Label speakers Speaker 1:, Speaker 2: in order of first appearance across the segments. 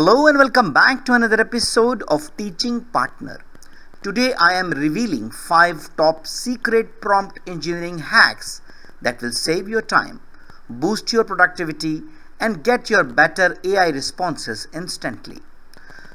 Speaker 1: Hello and welcome back to another episode of Teaching Partner. Today I am revealing 5 top secret prompt engineering hacks that will save your time, boost your productivity and get your better AI responses instantly.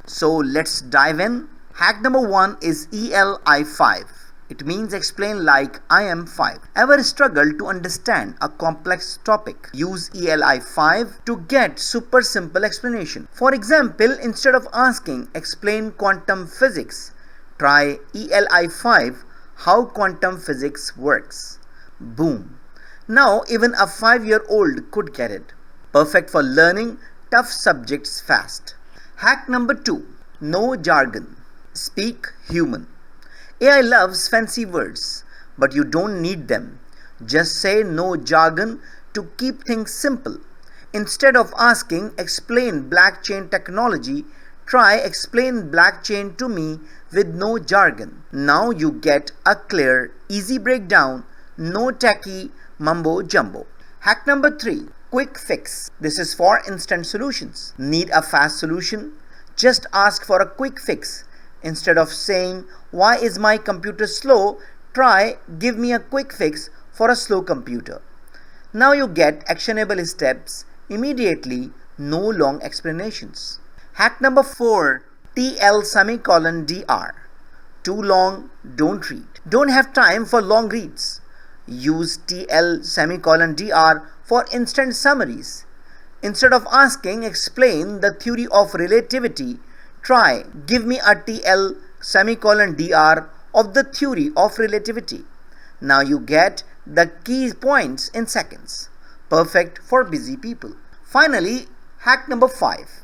Speaker 1: So let's dive in. Hack number 1 is ELI5. It means explain like I am 5. Ever struggled to understand a complex topic? Use ELI5 to get super simple explanation. For example, instead of asking explain quantum physics, try ELI5 how quantum physics works. Boom. Now even a 5-year-old could get it. Perfect for learning tough subjects fast. Hack number 2. No jargon. Speak human. AI loves fancy words, but you don't need them. Just say no jargon to keep things simple. Instead of asking explain blockchain technology, try explain blockchain to me with no jargon. Now you get a clear, easy breakdown, no tacky mumbo jumbo. Hack number 3. Quick fix. This is for instant solutions. Need a fast solution? Just ask for a quick fix. Instead of saying, why is my computer slow? Try, give me a quick fix for a slow computer. Now you get actionable steps immediately, no long explanations. Hack number 4. TL::DR. Too long, don't read. Don't have time for long reads. Use TL::DR for instant summaries. Instead of asking, explain the theory of relativity, try, give me a TL::DR of the theory of relativity. Now you get the key points in seconds. Perfect for busy people. Finally, hack number 5.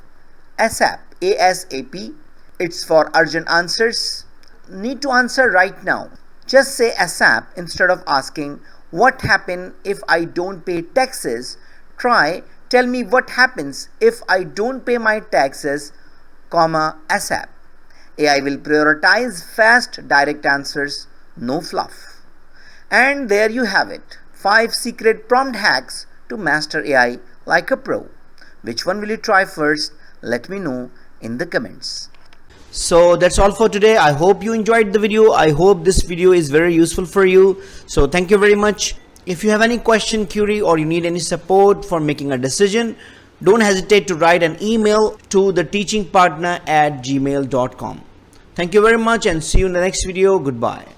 Speaker 1: ASAP. ASAP. It's for urgent answers. Need to answer right now. Just say ASAP instead of asking what happens if I don't pay taxes. Try, tell me what happens if I don't pay my taxes, ASAP. AI will prioritize fast, direct answers, no fluff. And there you have it. 5 secret prompt hacks to master AI like a pro. Which one will you try first? Let me know in the comments. So that's all for today. I hope you enjoyed the video. I hope this video is very useful for you. So thank you very much. If you have any question, query, or you need any support for making a decision, don't hesitate to write an email to theteachingpartner@gmail.com. Thank you very much and see you in the next video. Goodbye.